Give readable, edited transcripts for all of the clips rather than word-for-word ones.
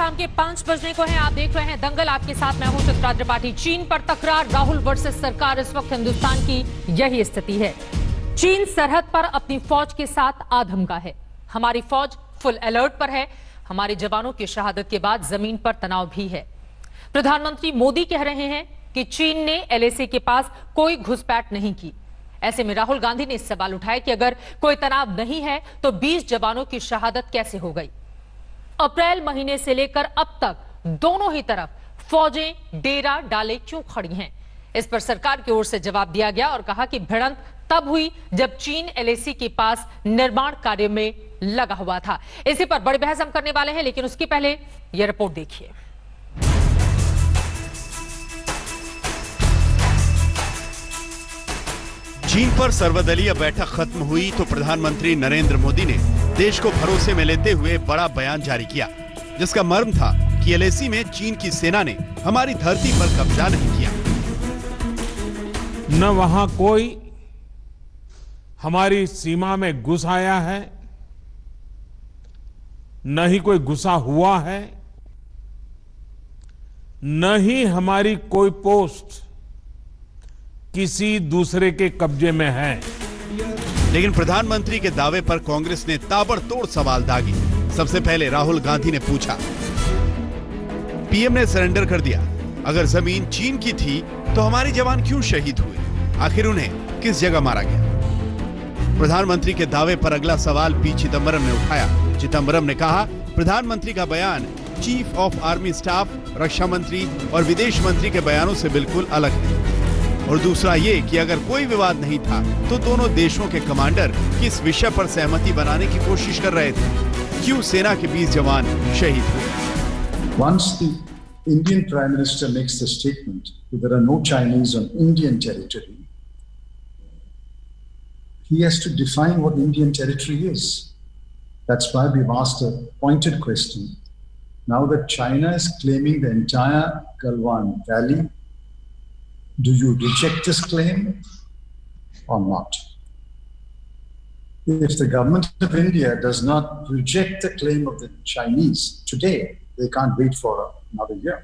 शाम के 5 बजने को है। आप देख रहे हैं दंगल, आपके साथ मैं हूं चित्रा त्रिपाठी। चीन पर तकरार, राहुल वर्सेस सरकार। इस वक्त हिंदुस्तान की यही स्थिति है। चीन सरहद पर अपनी फौज के साथ आधमका है। हमारी फौज फुल अलर्ट पर है। हमारे जवानों की शहादत के बाद जमीन पर तनाव भी है। प्रधानमंत्री मोदी कह रहे हैं कि चीन ने एलएसी के पास कोई घुसपैठ नहीं की। ऐसे में राहुल गांधी ने सवाल उठाया कि अगर कोई तनाव नहीं है तो 20 जवानों की शहादत कैसे हो गई। अप्रैल महीने से लेकर अब तक दोनों ही तरफ फौजें डेरा डाले क्यों खड़ी हैं। इस पर सरकार की ओर से जवाब दिया गया और कहा कि भिड़ंत तब हुई जब चीन एलएसी के पास निर्माण कार्य में लगा हुआ था। इसी पर बड़ी बहस हम करने वाले हैं, लेकिन उसके पहले यह रिपोर्ट देखिए। चीन पर सर्वदलीय बैठक खत्म हुई तो प्रधानमंत्री नरेंद्र मोदी ने देश को भरोसे में लेते हुए बड़ा बयान जारी किया, जिसका मर्म था कि एलएसी में चीन की सेना ने हमारी धरती पर कब्जा नहीं किया। न वहां कोई हमारी सीमा में घुस आया है, न ही कोई घुसा हुआ है, न ही हमारी कोई पोस्ट किसी दूसरे के कब्जे में है। लेकिन प्रधानमंत्री के दावे पर कांग्रेस ने ताबड़तोड़ सवाल दागे। सबसे पहले राहुल गांधी ने पूछा, पीएम ने सरेंडर कर दिया, अगर जमीन चीन की थी तो हमारे जवान क्यों शहीद हुए? आखिर उन्हें किस जगह मारा गया? प्रधानमंत्री के दावे पर अगला सवाल पी चिदंबरम ने उठाया। चिदंबरम ने कहा, प्रधानमंत्री का बयान चीफ ऑफ आर्मी स्टाफ, रक्षा मंत्री और विदेश मंत्री के बयानों से बिल्कुल अलग है। और दूसरा ये कि अगर कोई विवाद नहीं था तो दोनों देशों के कमांडर किस विषय पर सहमति बनाने की कोशिश कर रहे थे? क्यों सेना के 20 जवान शहीद हुए? Once the Indian Prime Minister makes the statement that there are no Chinese on Indian territory, he has to define what Indian territory is. That's why we've asked a pointed question. Now that China is claiming the entire Galwan Valley, do you reject this claim or not? If the government of India does not reject the claim of the Chinese today, they can't wait for another year.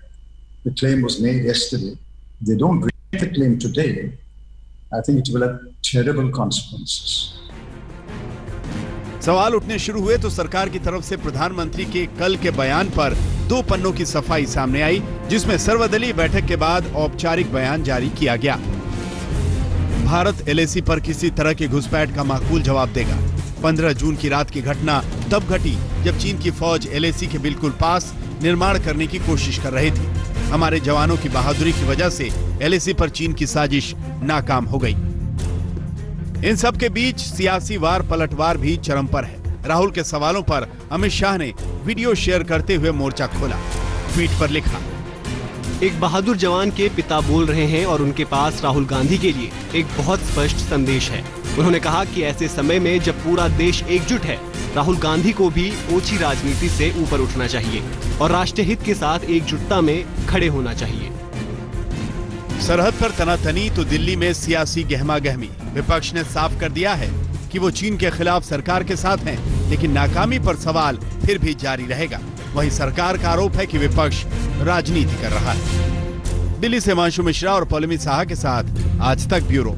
The claim was made yesterday. If they don't reject the claim today, I think it will have terrible consequences. सवाल उठने शुरू हुए तो सरकार की तरफ से प्रधानमंत्री के कल के बयान पर 2 पन्नों की सफाई सामने आई, जिसमें सर्वदलीय बैठक के बाद औपचारिक बयान जारी किया गया। भारत एलएसी पर किसी तरह की घुसपैठ का माकूल जवाब देगा। 15 जून की रात की घटना तब घटी जब चीन की फौज एलएसी के बिल्कुल पास निर्माण करने की कोशिश कर रही थी। हमारे जवानों की बहादुरी की वजह से एलएसी पर चीन की साजिश नाकाम हो गई। इन सब के बीच सियासी वार पलटवार भी चरम पर है। राहुल के सवालों पर अमित शाह ने वीडियो शेयर करते हुए मोर्चा खोला। ट्वीट पर लिखा, एक बहादुर जवान के पिता बोल रहे हैं और उनके पास राहुल गांधी के लिए एक बहुत स्पष्ट संदेश है। उन्होंने कहा कि ऐसे समय में जब पूरा देश एकजुट है, राहुल गांधी को भी ओछी राजनीति से ऊपर उठना चाहिए और राष्ट्रीय हित के साथ एकजुटता में खड़े होना चाहिए। सरहद पर तनातनी तो दिल्ली में सियासी गहमा गहमी। विपक्ष ने साफ कर दिया है कि वो चीन के खिलाफ सरकार के साथ हैं, लेकिन नाकामी पर सवाल फिर भी जारी रहेगा। वहीं सरकार का आरोप है कि विपक्ष राजनीति कर रहा है। दिल्ली से हिमांशु मिश्रा और पौलमी साहा के साथ आज तक ब्यूरो।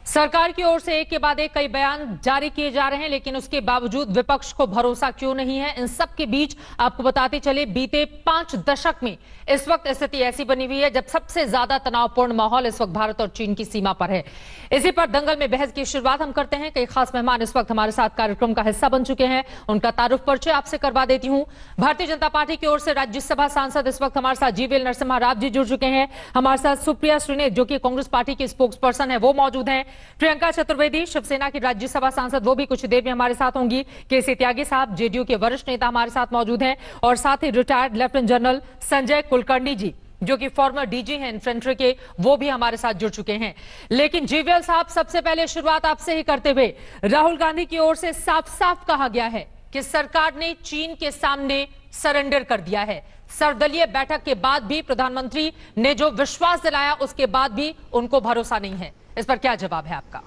सरकार की ओर से एक के बाद एक कई बयान जारी किए जा रहे हैं, लेकिन उसके बावजूद विपक्ष को भरोसा क्यों नहीं है? इन सब के बीच आपको बताते चले, बीते 5 दशक में इस वक्त स्थिति ऐसी बनी हुई है जब सबसे ज्यादा तनावपूर्ण माहौल इस वक्त भारत और चीन की सीमा पर है। इसी पर दंगल में बहस की शुरुआत हम करते हैं। कई खास मेहमान इस वक्त हमारे साथ कार्यक्रम का हिस्सा बन चुके हैं। उनका तारुफ परिचय आपसे करवा देती हूँ। भारतीय जनता पार्टी की ओर से राज्यसभा सांसद इस वक्त हमारे साथ जीवीएल नरसिम्हा राव जी जुड़ चुके हैं। हमारे साथ सुप्रिया श्रीनेत, जो कि कांग्रेस पार्टी की स्पोक्स पर्सन है, वो मौजूद हैं। प्रियंका चतुर्वेदी, शिवसेना की राज्यसभा सांसद, वो भी कुछ देर में हमारे साथ होंगी। केसी त्यागी साहब, जेडीयू के वरिष्ठ नेता, हमारे साथ मौजूद हैं। और साथ ही retired lieutenant general Sanjay Kulkarni ji, जो कि फॉर्मर डीजी हैं इन्फेंट्री के, वो भी हमारे साथ जुड़ चुके हैं। लेकिन जीवीएल साहब, सबसे पहले शुरुआत आपसे ही करते हुए, राहुल गांधी की ओर से साफ साफ कहा गया है कि सरकार ने चीन के सामने सरेंडर कर दिया है। सर्वदलीय बैठक के बाद भी प्रधानमंत्री ने जो विश्वास दिलाया, उसके बाद भी उनको भरोसा नहीं है। इस पर क्या जवाब है आपका?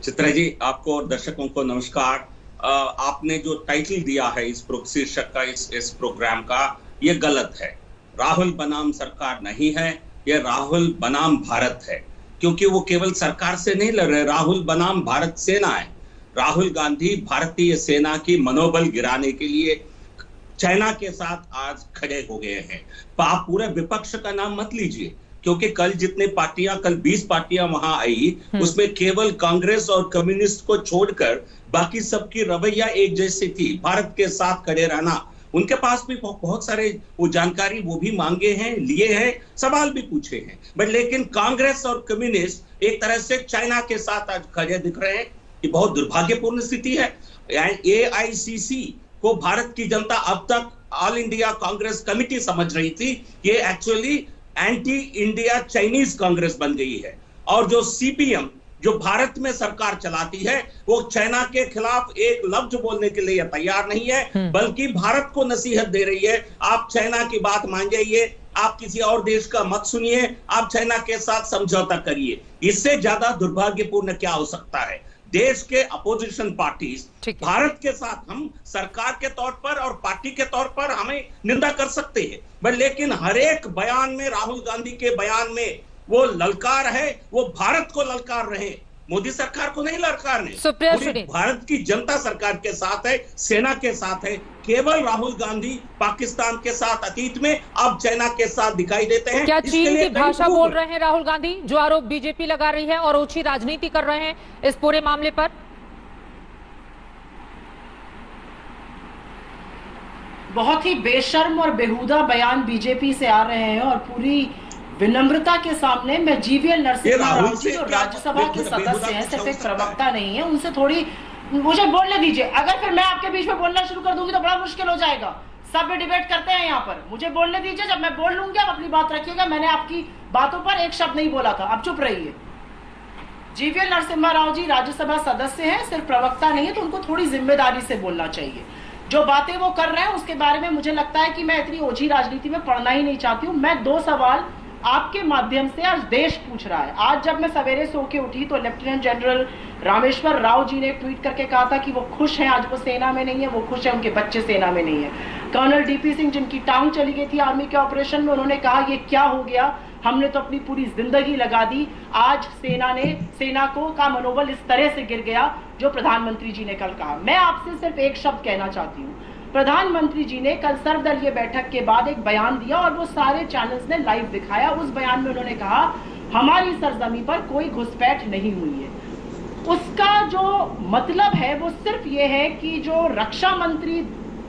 चित्रा जी, आपको और दर्शकों को नमस्कार। आपने जो टाइटल दिया है इस शीर्षक का, इस प्रोग्राम का, ये गलत है। राहुल बनाम सरकार नहीं है, ये राहुल बनाम भारत है, क्योंकि वो केवल सरकार से नहीं लड़ रहे, राहुल बनाम भारत सेना है। राहुल गांधी भारतीय सेना की मनोबल गिराने के लिए चाइना के साथ आज खड़े हो गए हैं। आप पूरे विपक्ष का नाम मत लीजिए, क्योंकि कल जितने पार्टियां, कल 20 पार्टियां वहां आई, उसमें केवल कांग्रेस और कम्युनिस्ट को छोड़कर बाकी सबकी रवैया एक जैसी थी। भारत के साथ खड़े रहना, उनके पास भी बहुत सारे वो जानकारी वो भी मांगे हैं, लिए हैं, सवाल भी पूछे हैं, बट लेकिन कांग्रेस और कम्युनिस्ट एक तरह से चाइना के साथ आज खड़े दिख रहे हैं। ये बहुत दुर्भाग्यपूर्ण स्थिति है। AICC को भारत की जनता अब तक ऑल इंडिया कांग्रेस कमेटी समझ रही थी, ये actually anti India Chinese Congress बन गई है। और जो CPM जो भारत में सरकार चलाती है, वो चाइना के खिलाफ एक लफ्ज बोलने के लिए तैयार नहीं है, बल्कि भारत को नसीहत दे रही है, आप चाइना की बात मान जाइए, आप किसी और देश का मत सुनिए, आप चाइना के साथ समझौता करिए। इससे ज्यादा दुर्भाग्यपूर्ण क्या हो सकता है? देश के अपोजिशन पार्टीज भारत के साथ, हम सरकार के तौर पर और पार्टी के तौर पर हमें निंदा कर सकते हैं, बट लेकिन हर एक बयान में, राहुल गांधी के बयान में वो ललकार है, वो भारत को ललकार रहे, मोदी सरकार को नहीं ललकार रहे। भारत की जनता सरकार के साथ है, सेना के साथ है। केवल राहुल गांधी पाकिस्तान के साथ अतीत में, अब चाइना के साथ दिखाई देते हैं। क्या चीन की भाषा बोल रहे हैं राहुल गांधी, जो आरोप बीजेपी लगा रही है और ओछी राजनीति कर रहे हैं इस पूरे मामले पर? बहुत ही बेशर्म और बेहुदा बयान बीजेपी से आ रहे हैं, और पूरी विनम्रता के सामने मैं GVL नरसिम्हा राव जी जो राज्यसभा के सदस्य हैं, सिर्फ एक प्रवक्ता नहीं है, उनसे थोड़ी मुझे बोलने दीजिए। अगर फिर मैं आपके बीच में बोलना शुरू कर दूंगी तो बड़ा मुश्किल हो जाएगा। सब डिबेट करते हैं यहाँ पर, मुझे बोलने दीजिए, जब मैं बोल लूंगी आप अपनी बात रखिएगा। मैंने आपकी बातों पर एक शब्द नहीं बोला था, अब चुप रहिए। GVL नरसिम्हा राव जी राज्यसभा सदस्य हैं, सिर्फ प्रवक्ता नहीं है, तो उनको थोड़ी जिम्मेदारी से बोलना चाहिए। जो बातें वो कर रहे हैं उसके बारे में मुझे लगता है कि मैं इतनी ओछी राजनीति में पढ़ना ही नहीं चाहती हूँ। मैं 2 सवाल आपके माध्यम से आज देश पूछ रहा है। आज जब मैं सवेरे सो के उठी तो लेफ्टिनेंट जनरल रामेश्वर राव जी ने ट्वीट करके कहा था कि वो खुश हैं, आज वो सेना में नहीं है, वो खुश है उनके बच्चे सेना में नहीं है। कर्नल DP सिंह जिनकी टांग चली गई थी आर्मी के ऑपरेशन में, उन्होंने कहा ये क्या हो गया, हमने तो अपनी पूरी जिंदगी लगा दी, आज सेना का मनोबल इस तरह से गिर गया जो प्रधानमंत्री जी ने कल कहा। मैं आपसे सिर्फ एक शब्द कहना चाहती हूँ। प्रधानमंत्री जी ने कल सर्वदलीय बैठक के बाद एक बयान दिया और वो सारे चैनल्स ने लाइव दिखाया। उस बयान में उन्होंने कहा हमारी सरजमी पर कोई घुसपैठ नहीं हुई है। उसका जो मतलब है वो सिर्फ ये है कि जो रक्षा मंत्री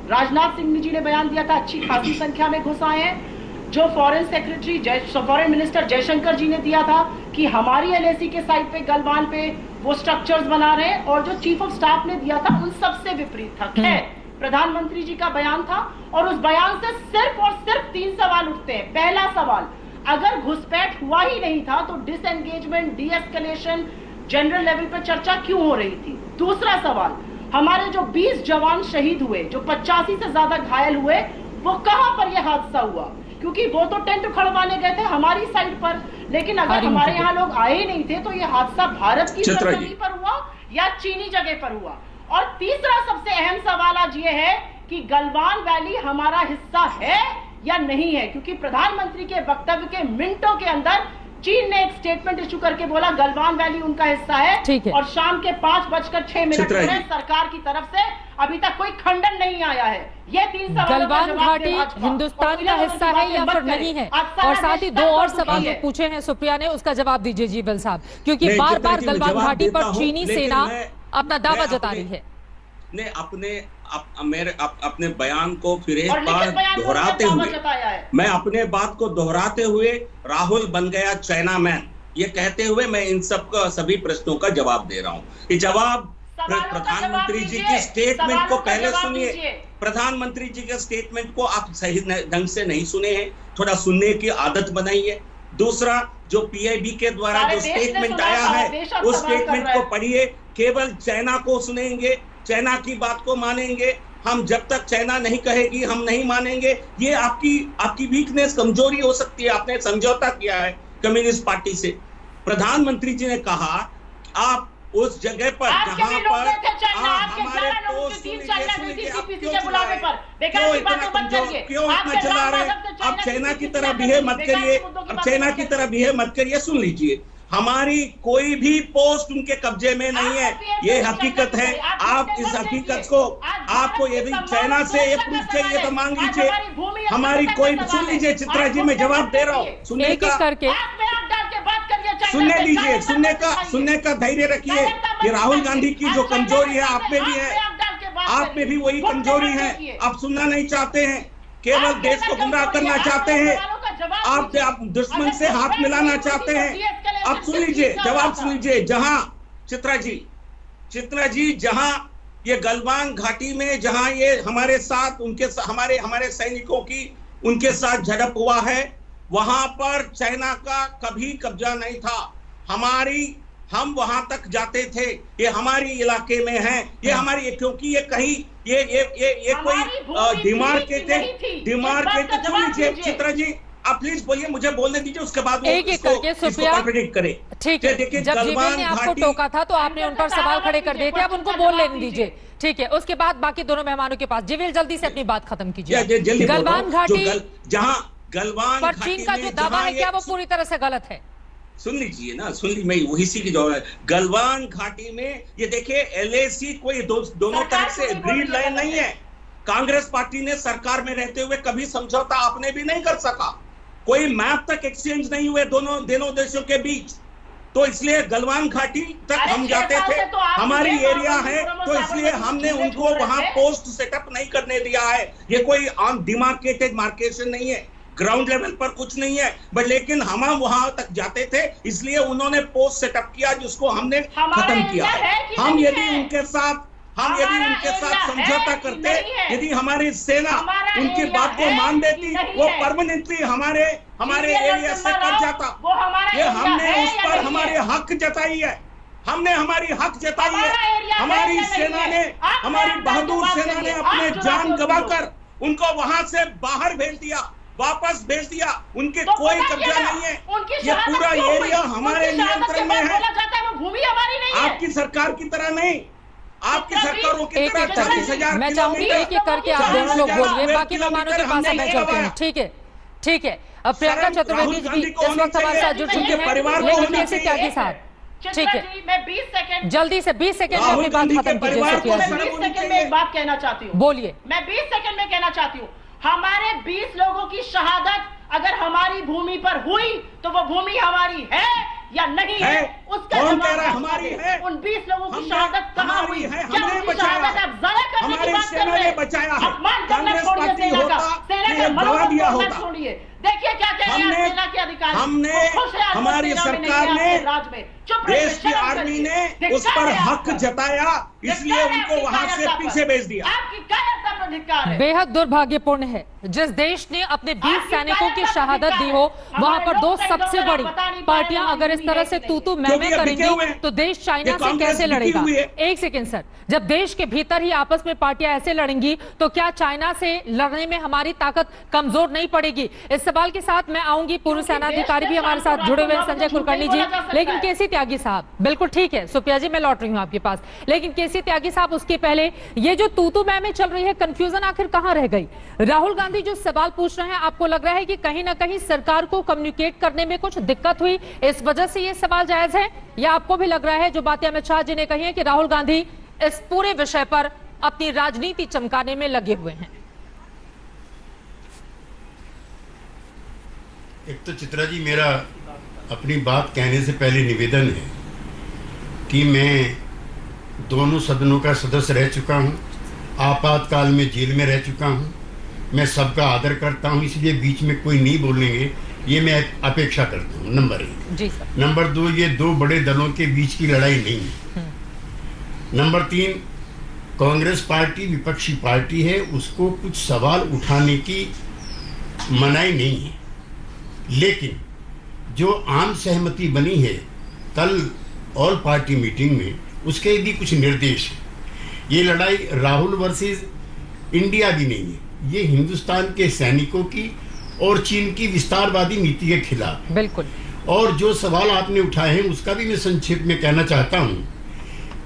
राजनाथ सिंह जी ने बयान दिया था, अच्छी खासी संख्या में घुस आए हैं। जो फॉरेन मिनिस्टर जयशंकर जी ने दिया था कि हमारी LAC के साइड पे गलवान पे वो स्ट्रक्चर्स बना रहे हैं, और जो चीफ ऑफ स्टाफ ने दिया था उन सबसे विपरीत था। खैर, प्रधानमंत्री जी का बयान था और उस बयान से सिर्फ और सिर्फ 3 सवाल उठते हैं। पहला सवाल, अगर घुसपैठ हुआ ही नहीं था तो डिसएंगेजमेंट, डीएस्केलेशन, जनरल लेवल पर चर्चा क्यों हो रही थी? दूसरा सवाल, हमारे जो 20 जवान शहीद हुए, जो 85 से ज्यादा घायल हुए, वो कहां पर यह हादसा हुआ? क्योंकि वो तो टेंट उखड़वाने गए थे हमारी साइड पर, लेकिन अगर हमारे यहाँ लोग आए ही नहीं थे तो यह हादसा भारत की सरजमी पर हुआ या चीनी जगह पर हुआ? और तीसरा सबसे अहम सवाल आज ये है कि गलवान वैली हमारा हिस्सा है या नहीं है, क्योंकि प्रधानमंत्री के वक्तव्य के मिनटों के अंदर चीन ने एक स्टेटमेंट इशू करके बोला गलवान वैली उनका हिस्सा है, और शाम के 5:06 में सरकार की तरफ से अभी तक कोई खंडन नहीं आया है। ये 3 सवाल, गलवान घाटी हिंदुस्तान का हिस्सा है या फिर नहीं है? और साथ ही 2 और सवाल पूछे हैं सुप्रिया ने, उसका जवाब दीजिए GVL साहब, क्योंकि बार बार गलवान घाटी पर चीनी सेना अपना दावा जता रही है। अपने बयान को फिर एक बार दोहराते हुए, मैं अपने बात को दोहराते हुए, राहुल बन गया चाइना मैन, ये कहते हुए मैं इन सभी प्रश्नों का जवाब दे रहा हूँ। ये जवाब प्रधानमंत्री जी की स्टेटमेंट को पहले सुनिए। प्रधानमंत्री जी के स्टेटमेंट को आप सही ढंग से नहीं सुने हैं, थोड़ा सुनने की आदत बनाइए। दूसरा, जो PIB के द्वारा जो स्टेटमेंट आया है उस स्टेटमेंट को पढ़िए। केवल चाइना को सुनेंगे, चाइना की बात को मानेंगे, हम जब तक चाइना नहीं कहेगी हम नहीं मानेंगे। ये आपकी वीकनेस, कमजोरी हो सकती है। आपने समझौता किया है कम्युनिस्ट पार्टी से। प्रधानमंत्री जी ने कहा आप उस जगह पर आपके जहां भी लोग पर गए थे चाइना, आपके हमारे 11 लोगों की पोस्ट टीम सुन चाइना गई थी लीजिए, सीपीसी क्यों के चिल्ला बुलावे रहे पर। हैं? बेकार क्यों की इतना बातें मत कमजोर, करिए। क्यों इतना आपके चिल्ला राम रहे हैं? माधव से अब चाइना की तरह सीपीसी बिहेव मत बेकार करिए, के मुद्दों की अब बातें चाइना मत की करिए। तरह बिहेव मत करिए। सुन लीजिए, हमारी कोई भी पोस्ट उनके कब्जे में नहीं है, ये हकीकत है। आप इस हकीकत को, आपको यदि चाइना से ये प्रूफ चाहिए तो मांग लीजिए। हमारी कोई, सुन लीजिए चित्रा जी, मैं जवाब दे रहा हूँ, सुनने एक एक का, करके सुनने का धैर्य रखिए कि राहुल गांधी की जो कमजोरी है आप में भी है, आप में भी वही कमजोरी है। आप सुनना नहीं चाहते हैं, केवल देश को गुमराह करना चाहते हैं, आप दुश्मन से हाथ मिलाना चाहते हैं। अब सुन लीजिए, जवाब सुन लीजिए। जहां चित्रा जी जहां ये गलवान घाटी में, जहां ये हमारे साथ हमारे सैनिकों की उनके साथ झड़प हुआ है, वहां पर चाइना का कभी कब्जा नहीं था। हम वहां तक जाते थे, ये हमारी इलाके में है, ये हमारी, क्योंकि ये कहीं ये कोई डिमार्केटेड। सुन लीजिए चित्रा जी, आप प्लीज बोलिए, मुझे बोलने दीजिए, उसके बाद एक एक करके सुप्रिया, कॉन्ट्रडिक्ट करे। ठीक है, देखिए, जब जीवन ने आपको टोका था तो आपने उन पर सवाल खड़े कर दिए थे, अब उनको बोल लेने दीजिए, ठीक है। उसके बाद बाकी दोनों मेहमानों के पास जीवन जल्दी से अपनी बात खत्म कीजिए। गलवान घाटी जहां गलवान पर चीन का जो दावा है, क्या वो पूरी तरह से गलत है? सुन लीजिए ना, सुन ली, मैं वही सी की जो है गलवान घाटी में, ये देखिए LAC कोई दोनों तरफ से ग्रीन लाइन नहीं है। कांग्रेस पार्टी ने सरकार में रहते हुए कभी समझौता आपने भी नहीं कर सका, कोई मैप तक एक्सचेंज नहीं हुए दोनों देशों के बीच। तो इसलिए गलवान घाटी तक हम जाते थे, हमारी एरिया है, तो इसलिए हमने उनको वहां पोस्ट सेटअप नहीं करने दिया है। ये कोई डिमार्केटेड मार्केशन नहीं है, ग्राउंड लेवल पर कुछ नहीं है, बट लेकिन हम वहां तक जाते थे, इसलिए उन्होंने पोस्ट सेटअप किया, जिसको हमने खत्म किया है। हम यदि उनके साथ समझौता करते, यदि हमारी सेना उनकी बात को मान देती, वो परमानेंटली हमारे एरिया से कट जाता। ये हमने उस पर हमारे हक जताई है, हमने हमारी हक जताई है। हमारी सेना ने, हमारी बहादुर सेना ने अपने जान गंवाकर उनको वहां से बाहर भेज दिया, वापस भेज दिया। उनके कोई कब्जा नहीं है, ये पूरा एरिया हमारे नियंत्रण में है। भूमि हमारी नहीं है, आपकी सरकार की तरह नहीं, आपकी सरकारों की एक तरह एक करके 40,000 मैं चाहूंगी एक एक करके आप दोनों लोग बोलिए, बाकी मेहमानों के पास मैं चलती हूँ। ठीक है। अब प्रियंका चतुर्वेदी जी भी इस वक्त हमारे साथ जुड़ चुकी हैं, लेकिन कैसे त्यागी साहब, ठीक है, मैं 20 सेकंड जल्दी से 20 सेकंड में अपनी बात खत्म कीजिए। सुप्रिया जी 20 सेकंड में एक बात कहना चाहती हूँ, बोलिए। मैं 20 सेकंड में कहना चाहती हूँ, हमारे 20 लोगों की शहादत अगर हमारी भूमि पर हुई तो वो भूमि हमारी है या नहीं है, उसका कौन जवाब कह रहा है हमारी है? उन 20 लोगों की शहादत कहाँ हुई है? हमने बचाया, हमारी सेना ने बचाया है। कांग्रेस पार्टी होता ये गवा दिया होता। देखिए क्या कह रहे हैं सेना के अधिकारी, हमने, हमारी सरकार ने, देश की आर्मी ने उस पर हक जताया, इसलिए उनको वहां से पीछे भेज दिया। आपकी कायरता पर धिक्कार है। बेहद दुर्भाग्यपूर्ण है, जिस देश ने अपने 20 सैनिकों की शहादत दी हो, वहां पर दो सबसे बड़ी पार्टियां अगर इस तरह से तू मैं करेंगी तो देश चाइना से कैसे लड़ेगा? एक सेकेंड सर, जब देश के भीतर ही आपस में पार्टियां ऐसे लड़ेंगी तो क्या चाइना से लड़ने में हमारी ताकत कमजोर नहीं पड़ेगी? इस सवाल के साथ मैं आऊंगी, पूर्व सेनाधिकारी भी हमारे साथ जुड़े हुए हैं, संजय कुलकर्णी जी। लेकिन केसी त्यागी साहब, बिल्कुल ठीक है सुप्रिया जी, मैं लौट रही हूं आपके पास, लेकिन केसी त्यागी साहब उसके पहले ये जो तू मैं चल रही है, कंफ्यूजन आखिर कहां रह गई? राहुल गांधी जो सवाल पूछ रहे हैं, आपको लग रहा है कि कहीं ना कहीं सरकार को कम्युनिकेट करने में कुछ दिक्कत हुई, इस वजह से ये सवाल जायज है, या आपको भी लग रहा है जो बातें अमित शाह जी ने कही है कि राहुल गांधी इस पूरे विषय पर अपनी राजनीति चमकाने में लगे हुए हैं? एक तो चित्रा जी, मेरा अपनी बात कहने से पहले निवेदन है कि मैं दोनों सदनों का सदस्य रह चुका हूं, आपातकाल में जेल में रह चुका हूं, मैं सबका आदर करता हूं, इसलिए बीच में कोई नहीं बोलेंगे ये मैं अपेक्षा करता हूं। नंबर 1 जी सर। नंबर 2, ये दो बड़े दलों के बीच की लड़ाई नहीं है। नंबर 3, कांग्रेस पार्टी विपक्षी पार्टी है, उसको कुछ सवाल उठाने की मनाही नहीं है, लेकिन जो आम सहमति बनी है कल ऑल पार्टी मीटिंग में, उसके भी कुछ निर्देश हैं। ये लड़ाई राहुल वर्सेस इंडिया भी नहीं है, ये हिंदुस्तान के सैनिकों की और चीन की विस्तारवादी नीति के खिलाफ। बिल्कुल। और जो सवाल आपने उठाए हैं उसका भी मैं संक्षेप में कहना चाहता हूं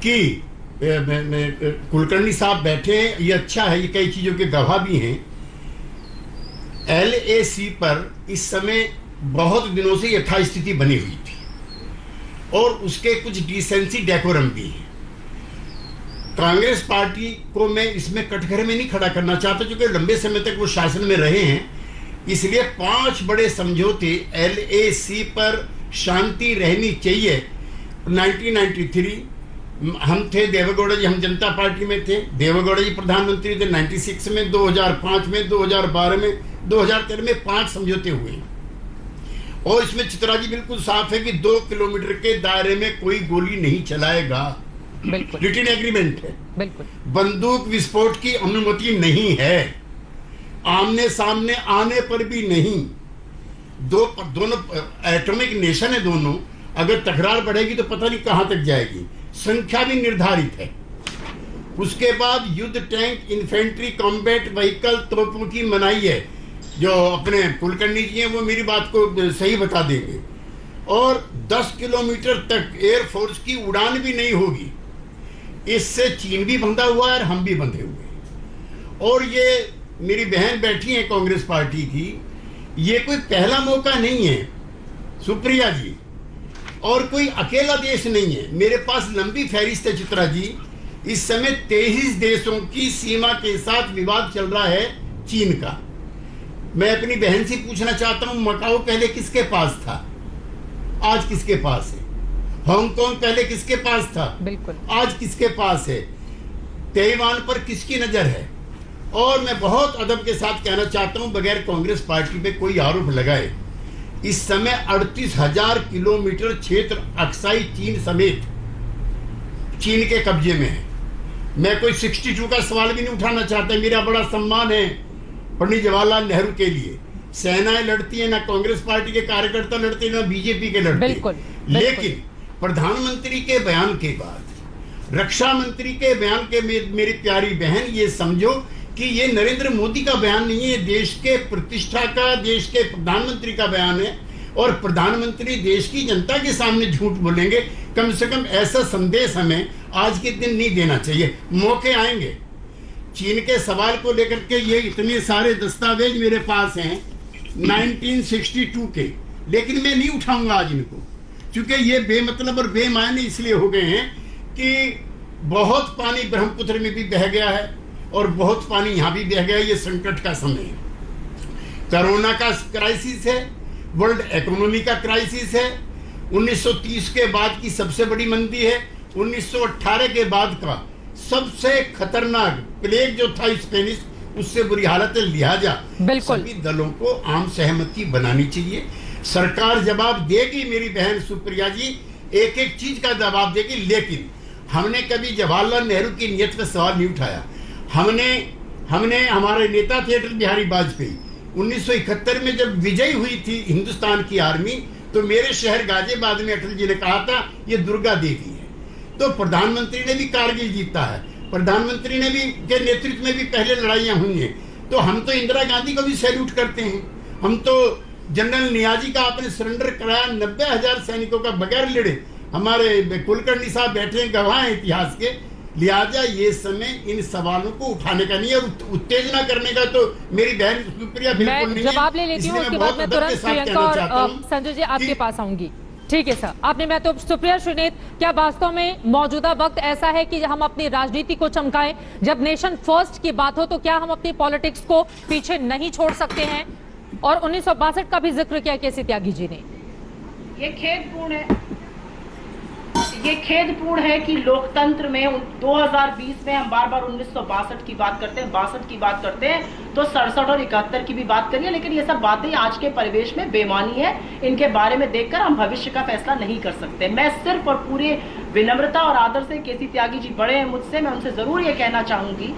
कि कुलकर्णी साहब बैठे हैं, ये अच्छा है, ये कई चीजों के गवाह भी हैं। LAC पर इस समय बहुत दिनों से यथास्थिति बनी हुई थी और उसके कुछ डिसेंसी डेकोरम भी है। कांग्रेस पार्टी को मैं इसमें कटघरे में नहीं खड़ा करना चाहता, क्योंकि लंबे समय तक वो शासन में रहे हैं, इसलिए 5 बड़े समझौते LAC पर शांति रहनी चाहिए। 1993 हम थे, देवेगौड़ा जी, हम जनता पार्टी में थे, देवेगौड़ा जी प्रधानमंत्री थे 96 में, 2005 में, 2012 में, 2013 में 5 समझौते हुए। और इसमें चित्रा जी बिल्कुल साफ है कि 2 किलोमीटर के दायरे में कोई गोली नहीं चलाएगा, बिल्कुल रिटन एग्रीमेंट है। बिल्कुल बंदूक विस्फोट की अनुमति नहीं है, आमने सामने आने पर भी नहीं। दोनों एटॉमिक नेशन है दोनों, अगर तकरार बढ़ेगी तो पता नहीं कहां तक जाएगी। संख्या भी निर्धारित है। उसके बाद युद्ध टैंक, इन्फेंट्री, कॉम्बैट व्हीकल, तोपों की मनाही है। जो अपने कुलकर्णी जी हैं वो मेरी बात को सही बता देंगे। और 10 किलोमीटर तक एयरफोर्स की उड़ान भी नहीं होगी। इससे चीन भी बंधा हुआ है और हम भी बंधे हुए हैं। और ये मेरी बहन बैठी है कांग्रेस पार्टी की, ये कोई पहला मौका नहीं है सुप्रिया जी, और कोई अकेला देश नहीं है। मेरे पास लंबी फहरिस्त है चित्रा जी। इस समय 23 देशों की सीमा के साथ विवाद चल रहा है चीन का। मैं अपनी बहन से पूछना चाहता हूं, मकाओ पहले किसके पास था, आज किसके पास है? हांगकांग पहले किसके पास था, बिल्कुल आज किसके पास है? ताइवान पर किसकी नजर है? और मैं बहुत अदब के साथ कहना चाहता हूं, बगैर कांग्रेस पार्टी पे कोई आरोप लगाए, इस समय 38,000 किलोमीटर क्षेत्र अक्साई चीन समेत चीन के कब्जे में है। मैं कोई 62 का सवाल भी नहीं उठाना चाहता। मेरा बड़ा सम्मान है पंडित जवाहरलाल नेहरू के लिए। सेनाएं लड़ती है, ना कांग्रेस पार्टी के कार्यकर्ता लड़ते हैं, ना बीजेपी के लड़ते हैं। लेकिन प्रधानमंत्री के बयान के बाद, रक्षा मंत्री के बयान के मेरी प्यारी बहन, ये समझो कि ये नरेंद्र मोदी का बयान नहीं है, देश के प्रतिष्ठा का, देश के प्रधानमंत्री का बयान है। और प्रधानमंत्री देश की जनता के सामने झूठ बोलेंगे, कम से कम ऐसा संदेश हमें आज के दिन नहीं देना चाहिए। मौके आएंगे। चीन के सवाल को लेकर के ये इतने सारे दस्तावेज मेरे पास हैं 1962 के, लेकिन मैं नहीं उठाऊंगा आज इनको, क्योंकि ये बेमतलब और बेमायने इसलिए हो गए हैं कि बहुत पानी ब्रह्मपुत्र में भी बह गया है और बहुत पानी यहां भी बह गया। ये संकट का समय है, कोरोना का क्राइसिस है, वर्ल्ड इकोनॉमी का क्राइसिस है, 1930 के बाद की सबसे बड़ी मंदी है, 1918 के बाद का सबसे खतरनाक प्लेग जो था स्पेनिश, उससे बुरी हालत है। लिहाजा सभी दलों को आम सहमति बनानी चाहिए। सरकार जवाब देगी मेरी बहन सुप्रिया जी, एक एक चीज का जवाब देगी। लेकिन हमने कभी जवाहरलाल नेहरू की नीयत पर सवाल नहीं उठाया। हमने हमारे नेता थे अटल बिहारी वाजपेयी, 1971 में जब विजय हुई थी हिंदुस्तान की आर्मी, तो मेरे शहर गाजियाबाद में अटल जी ने कहा था ये दुर्गा देवी है। तो प्रधानमंत्री ने भी कारगिल जीता है, प्रधानमंत्री ने भी के नेतृत्व में भी पहले लड़ाइयां हुई हैं। तो हम तो इंदिरा गांधी को भी सैल्यूट करते हैं। हम तो जनरल नियाजी का आपने सरेंडर कराया, 90,000 सैनिकों का बगैर लड़े। हमारे कुलकर्णी साहब बैठे हैं, गवाह हैं इतिहास के। लिहाजा ये समय इन सवालों को उठाने का नहीं है, उत्तेजना करने का। तो मेरी बहन सुप्रिया बिल्कुल नहीं है। जवाब ले लेती हूँ, उसके बाद मैं तुरंत प्रियंका और संजय जी आपके पास आऊंगी। ठीक है सर, आपने मैं तो सुप्रिया श्रीनेत, क्या वास्तव में मौजूदा वक्त ऐसा है कि हम अपनी राजनीति को चमकाएं? जब नेशन फर्स्ट की बात हो तो क्या हम अपनी पॉलिटिक्स को पीछे नहीं छोड़ सकते हैं? और 1962 का भी जिक्र किया केसी त्यागी जी ने। ये खेदपूर्ण है कि लोकतंत्र में 2020 में हम बार बार 1962 की बात करते हैं, 62 की बात करते हैं, तो 67 और 71 की भी बात करिए, लेकिन ये सब बातें आज के परिवेश में बेमानी है। इनके बारे में देखकर हम भविष्य का फैसला नहीं कर सकते। मैं सिर्फ और पूरे विनम्रता और आदर से, केसी त्यागी जी बड़े हैं मुझसे, मैं उनसे जरूर ये कहना चाहूंगी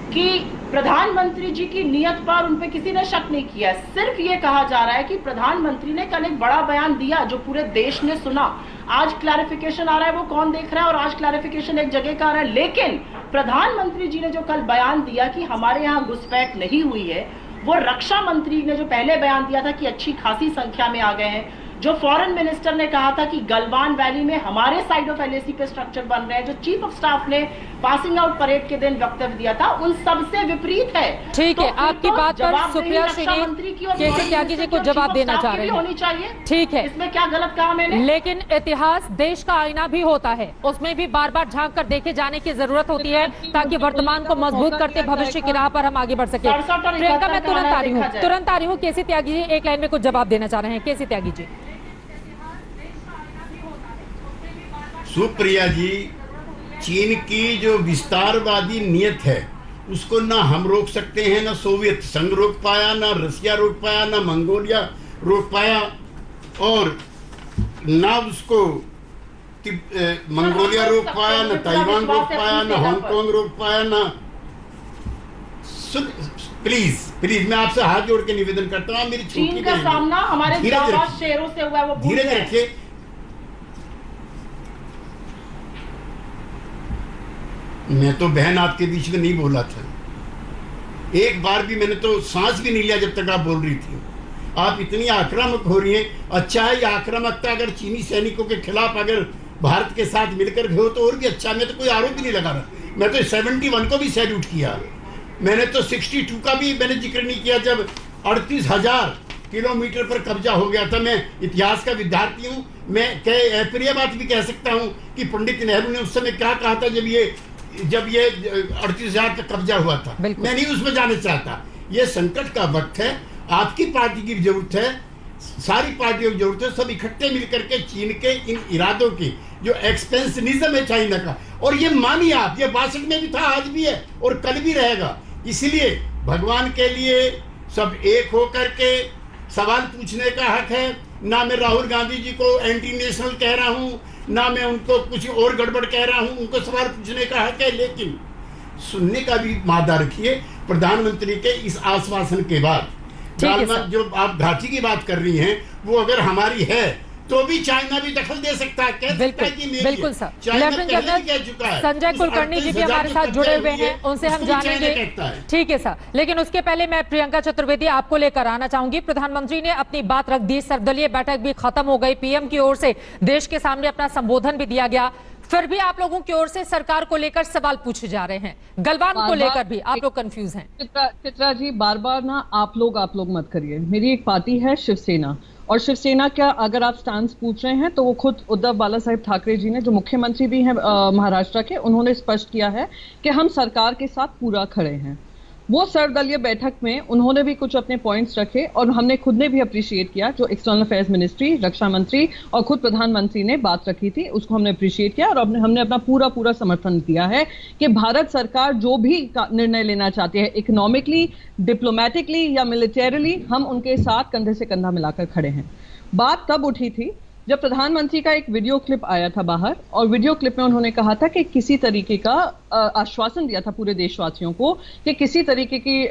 कि प्रधानमंत्री जी की नीयत पर उन पे किसी ने शक नहीं किया। सिर्फ ये कहा जा रहा है कि प्रधानमंत्री ने कल एक बड़ा बयान दिया जो पूरे देश ने सुना। आज क्लैरिफिकेशन आ रहा है, वो कौन देख रहा है, और आज क्लैरिफिकेशन एक जगह का आ रहा है। लेकिन प्रधानमंत्री जी ने जो कल बयान दिया कि हमारे यहाँ घुसपैठ नहीं हुई है, वो रक्षा मंत्री ने जो पहले बयान दिया था कि अच्छी खासी संख्या में आ गए हैं, जो फॉरेन मिनिस्टर ने कहा था कि गलवान वैली में हमारे साइड ऑफ एलएसी पे स्ट्रक्चर बन रहे हैं, जो चीफ ऑफ स्टाफ ने पासिंग आउट परेड के दिन वक्तव्य दिया था, उन सबसे विपरीत है। ठीक है, आपकी बात पर सुप्रिया श्रीनी केसी त्यागी जी को जवाब देना चाह रहे हैं। होनी चाहिए, ठीक है, इसमें क्या गलत कहा मैंने? लेकिन इतिहास देश का आईना भी होता है, उसमें भी बार बार झांक कर देखे जाने की जरूरत होती है ताकि वर्तमान को मजबूत करते भविष्य की राह पर हम आगे बढ़ सके। प्रियंका, मैं तुरंत आ रही हूँ। केसी त्यागी जी एक लाइन में कुछ जवाब देना चाह रहे हैं। केसी त्यागी जी। सुप्रिया जी, चीन की जो विस्तारवादी नीयत है उसको ना हम रोक सकते हैं, ना सोवियत संघ रोक पाया, ना रसिया रोक पाया, ना मंगोलिया रोक पाया, और ना उसको मंगोलिया रोक पाया, ना ताइवान रोक पाया, ना हांगकांग रोक पाया, ना प्लीज प्लीज मैं आपसे हाथ जोड़ के निवेदन करता हूँ, मेरी चीन का सामना हमारे जाबाज शेरों से हुआ है, वो धीरज रखिए। मैं तो बहन आपके बीच में नहीं बोला था, एक बार भी मैंने तो सांस भी नहीं लिया जब तक आप बोल रही थी। आप इतनी आक्रामक हो रही हैं। अच्छा है ये आक्रामकता अगर चीनी सैनिकों के खिलाफ अगर भारत के साथ मिलकर गए हो तो और भी अच्छा। मैं तो कोई आरोप भी नहीं लगा रहा, मैं तो 71 को भी सैल्यूट किया, मैंने तो 62 का भी मैंने जिक्र नहीं किया जब 38,000 किलोमीटर पर कब्जा हो गया था। मैं इतिहास का विद्यार्थी हूँ, मैं अप्रिय बात भी कह सकता हूँ कि पंडित नेहरू ने उस समय क्या कहा था जब ये 38,000 का कब्जा हुआ था। मैं नहीं उसमें जाना चाहता। ये संकट का वक्त है, आपकी पार्टी की जरूरत है, सारी पार्टियों की जरूरत है, सब इकट्ठे मिलकर के चीन के इन इरादों की जो एक्सपेंशनिज्म है चाइना का, और ये मानिए आप, ये 62 में भी था, आज भी है और कल भी रहेगा। इसलिए भगवान के लिए सब एक होकर के सवाल पूछने का हक है। ना मैं राहुल गांधी जी को एंटी नेशनल कह रहा हूँ, ना मैं उनको कुछ और गड़बड़ कह रहा हूँ, उनको सवाल पूछने का हक है, लेकिन सुनने का भी मादा रखिए। प्रधानमंत्री के इस आश्वासन के बाद जो आप घाटी की बात कर रही हैं वो अगर हमारी है तो भी चाइना भी दखल दे सकता है, कह सकता है कि मेरी बिल्कुल सर। चाइना लेफ्टिनेंट पहले जनरल ही कह चुका है। संजय कुलकर्णी जी भी हमारे साथ जुड़े हुए हैं, उनसे हम जानेंगे। ठीक है सर, लेकिन उसके पहले मैं प्रियंका चतुर्वेदी आपको लेकर आना चाहूंगी। प्रधानमंत्री ने अपनी बात रख दी, सर्वदलीय बैठक भी खत्म हो गई, पीएम की ओर से देश के सामने अपना संबोधन भी दिया गया, फिर भी आप लोगों की ओर से सरकार को लेकर सवाल पूछे जा रहे हैं, गलवान को लेकर भी आप लोग कंफ्यूज हैं। चित्रा जी, बार बार ना आप लोग मत करिए। मेरी एक पार्टी है शिवसेना, और शिवसेना का अगर आप स्टांस पूछ रहे हैं तो वो खुद उद्धव बाला साहेब ठाकरे जी ने, जो मुख्यमंत्री भी हैं महाराष्ट्र के, उन्होंने स्पष्ट किया है कि हम सरकार के साथ पूरा खड़े हैं। वो सर्वदलीय बैठक में उन्होंने भी कुछ अपने पॉइंट्स रखे और हमने खुद ने भी अप्रिशिएट किया। जो एक्सटर्नल अफेयर्स मिनिस्ट्री, रक्षा मंत्री और खुद प्रधानमंत्री ने बात रखी थी उसको हमने अप्रिशिएट किया और हमने अपना पूरा समर्थन दिया है कि भारत सरकार जो भी निर्णय लेना चाहती है, इकोनॉमिकली, डिप्लोमेटिकली या मिलिटरीली, हम उनके साथ कंधे से कंधा मिलाकर खड़े हैं। बात तब उठी थी जब प्रधानमंत्री का एक वीडियो क्लिप आया था बाहर, और वीडियो क्लिप में उन्होंने कहा था कि किसी तरीके का आश्वासन दिया था पूरे देशवासियों को कि किसी तरीके की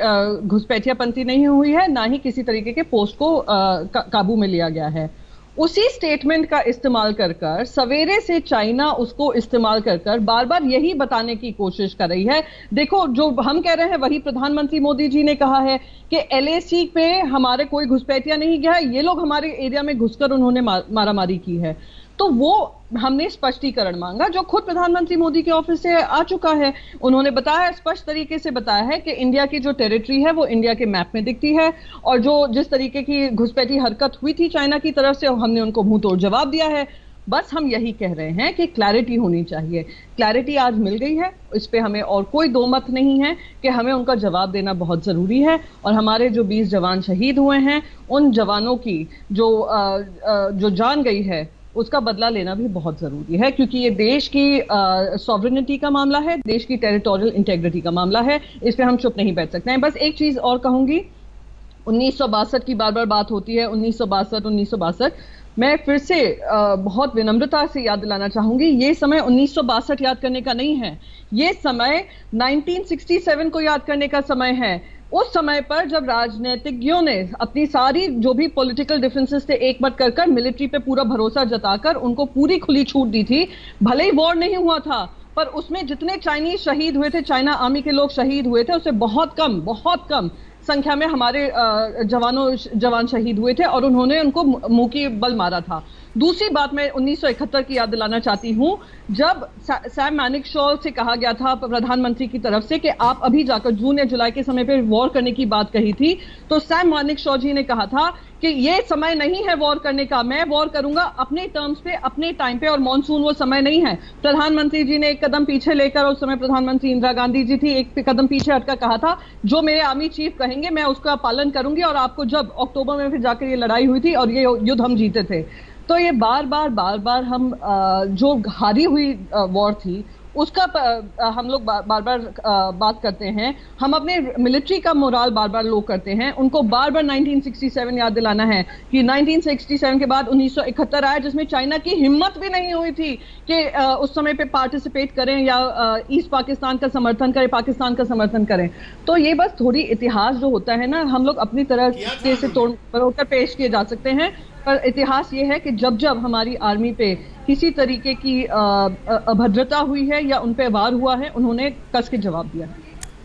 घुसपैठियापंथी नहीं हुई है, ना ही किसी तरीके के पोस्ट को काबू में लिया गया है। उसी स्टेटमेंट का इस्तेमाल कर सवेरे से चाइना उसको इस्तेमाल कर बार बार यही बताने की कोशिश कर रही है। देखो, जो हम कह रहे हैं वही प्रधानमंत्री मोदी जी ने कहा है कि LAC पे हमारे कोई घुसपैठिया नहीं गया है, ये लोग हमारे एरिया में घुसकर उन्होंने मारामारी की है। तो वो हमने स्पष्टीकरण मांगा जो खुद प्रधानमंत्री मोदी के ऑफिस से आ चुका है। उन्होंने बताया, स्पष्ट तरीके से बताया है कि इंडिया की जो टेरिटरी है वो इंडिया के मैप में दिखती है, और जो जिस तरीके की घुसपैठी हरकत हुई थी चाइना की तरफ से, हमने उनको मुंह तोड़ जवाब दिया है। बस हम यही कह रहे हैं कि क्लैरिटी होनी चाहिए। क्लैरिटी आज मिल गई है, इस पे हमें और कोई दो मत नहीं है कि हमें उनका जवाब देना बहुत जरूरी है। और हमारे जो 20 जवान शहीद हुए हैं, उन जवानों की जो जान गई है उसका बदला लेना भी बहुत जरूरी है, क्योंकि ये देश की सॉवरेनिटी का मामला है, देश की टेरिटोरियल इंटेग्रिटी का मामला है। इस पे हम चुप नहीं बैठ सकते हैं। बस एक चीज और कहूंगी, 1962 की बार बार बात होती है, 1962। मैं फिर से बहुत विनम्रता से याद दिलाना चाहूंगी, ये समय 1962 याद करने का नहीं है, ये समय 1967 को याद करने का समय है। उस समय पर जब राजनीतिज्ञों ने अपनी सारी जो भी पॉलिटिकल डिफरेंसेस थे एक मत कर मिलिट्री पे पूरा भरोसा जताकर उनको पूरी खुली छूट दी थी। भले ही वॉर नहीं हुआ था, पर उसमें जितने चाइनीज शहीद हुए थे, चाइना आर्मी के लोग शहीद हुए थे, उससे बहुत कम संख्या में हमारे जवान शहीद हुए थे और उन्होंने उनको मुंह की बल मारा था। दूसरी बात मैं 1971 की याद दिलाना चाहती हूं, जब सैम मानेकशॉ से कहा गया था प्रधानमंत्री की तरफ से कि आप अभी जाकर जून या जुलाई के समय पे वॉर करने की बात कही थी, तो सैम मानेकशॉ जी ने कहा था कि ये समय नहीं है वॉर करने का, मैं वॉर करूंगा अपने टर्म्स पे, अपने टाइम पे, और मॉनसून वो समय नहीं है। प्रधानमंत्री जी ने एक कदम पीछे लेकर, उस समय प्रधानमंत्री इंदिरा गांधी जी थी, एक कदम पीछे हटकर कहा था जो मेरे आर्मी चीफ कहेंगे मैं उसका पालन करूंगी, और आपको जब अक्टूबर में फिर जाकर ये लड़ाई हुई थी और ये युद्ध हम जीते थे। तो ये बार बार हम जो हारी हुई वॉर थी उसका हम लोग बार बार बात करते हैं। हम अपने मिलिट्री का मोराल बार बार लो करते हैं, उनको बार बार 1967 याद दिलाना है कि 1967 के बाद 1971 आया जिसमें चाइना की हिम्मत भी नहीं हुई थी कि उस समय पे पार्टिसिपेट करें या ईस्ट पाकिस्तान का समर्थन करें, पाकिस्तान का समर्थन करें। तो ये बस थोड़ी इतिहास जो होता है ना, हम लोग अपनी तरह से तोड़ कर पेश किए जा सकते हैं, पर इतिहास ये है कि जब जब हमारी आर्मी पे किसी तरीके की अभद्रता हुई है या उन पे वार हुआ है, उन्होंने कस के जवाब दिया।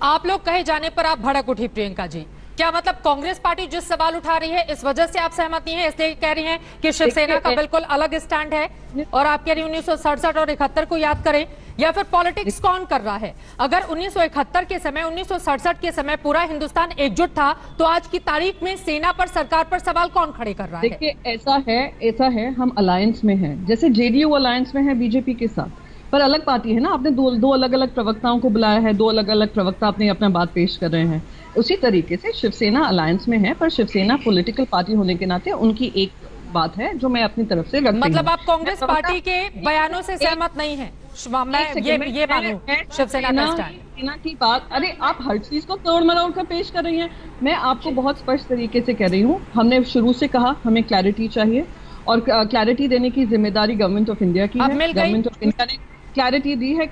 आप लोग कहे जाने पर आप भड़क उठी प्रियंका जी, क्या मतलब कांग्रेस पार्टी जिस सवाल उठा रही है इस वजह से आप सहमत नहीं है, इसलिए कह रही हैं कि शिवसेना का बिल्कुल अलग स्टैंड है, और आप कह रही 1967 और 71 को याद करें, या फिर पॉलिटिक्स कौन कर रहा है? अगर 1971 के समय, 1967 के समय पूरा हिंदुस्तान एकजुट था, तो आज की तारीख में सेना पर, सरकार पर सवाल कौन खड़े कर रहा है? देखिए ऐसा है हम अलायंस में हैं, जैसे जेडीयू अलायंस में है बीजेपी के साथ, पर अलग पार्टी है ना। आपने दो अलग अलग प्रवक्ताओं को बुलाया है, दो अलग अलग प्रवक्ता अपने अपना बात पेश कर रहे हैं। उसी तरीके से शिवसेना अलायंस में है, पर शिवसेना पॉलिटिकल पार्टी होने के नाते उनकी एक बात है जो मैं अपनी तरफ से रखती हूं। मतलब आप कांग्रेस पार्टी के बयानों से सहमत नहीं है? मैं ये मानूं शिवसेना का स्टैंड की बात, अरे आप हर चीज को तोड़ मरोड़ कर पेश कर रही हैं। मैं आपको बहुत स्पष्ट तरीके से कह रही हूँ, हमने शुरू से कहा हमें क्लैरिटी चाहिए, और क्लैरिटी देने की जिम्मेदारी गवर्नमेंट ऑफ इंडिया की है। गवर्नमेंट ऑफ इंडिया ने क्लैरिटी दी है।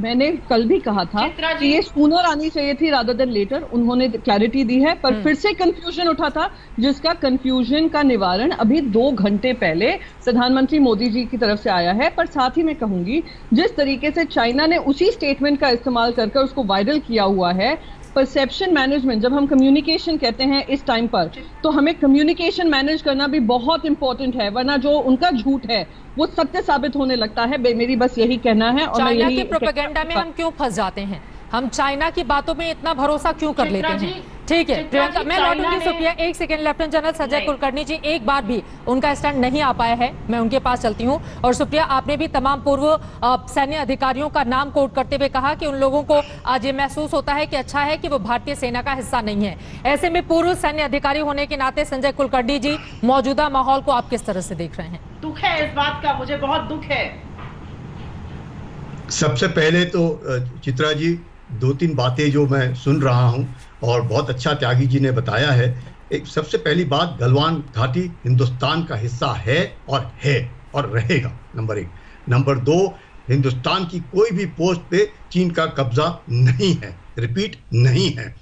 मैंने कल भी कहा था कि ये सूनर आनी चाहिए थी रादर देन लेटर, उन्होंने क्लैरिटी दी है, पर फिर से कंफ्यूजन उठा था, जिसका कंफ्यूजन का निवारण अभी 2 घंटे पहले प्रधानमंत्री मोदी जी की तरफ से आया है। पर साथ ही मैं कहूंगी, जिस तरीके से चाइना ने उसी स्टेटमेंट का इस्तेमाल कर उसको वायरल किया हुआ है, परसेप्शन मैनेजमेंट, जब हम कम्युनिकेशन कहते हैं इस टाइम पर, तो हमें कम्युनिकेशन मैनेज करना भी बहुत इंपॉर्टेंट है, वरना जो उनका झूठ है वो सत्य साबित होने लगता है। मेरी बस यही कहना है। और चाइना के प्रोपेगेंडा में हम क्यों फंस जाते हैं? हम चाइना की बातों में इतना भरोसा क्यों कर लेते हैं? ठीक है प्रियंका, मैं लौटूंगी सुप्रिया। एक second, lieutenant general Sanjay Kulkarni ji, एक बार भी उनका स्टैंड नहीं आ पाया है, मैं उनके पास चलती हूं। और सुप्रिया, आपने भी तमाम पूर्व सैन्य अधिकारियों का नाम कोट करते हुए कहा कि उन लोगों को आज ये महसूस होता है कि अच्छा है कि वो भारतीय सेना का हिस्सा नहीं है। ऐसे में पूर्व सैन्य अधिकारी होने के नाते संजय कुलकर्णी जी, मौजूदा माहौल को आप किस तरह से देख रहे हैं? दुख है इस बात का, मुझे बहुत दुख है। सबसे पहले तो चित्रा जी, 2-3 बातें जो मैं सुन रहा हूं और बहुत अच्छा त्यागी जी ने बताया है। एक सबसे पहली बात, गलवान घाटी हिंदुस्तान का हिस्सा है और रहेगा, नंबर 1। नंबर 2, हिंदुस्तान की कोई भी पोस्ट पे चीन का कब्जा नहीं है, रिपीट नहीं है।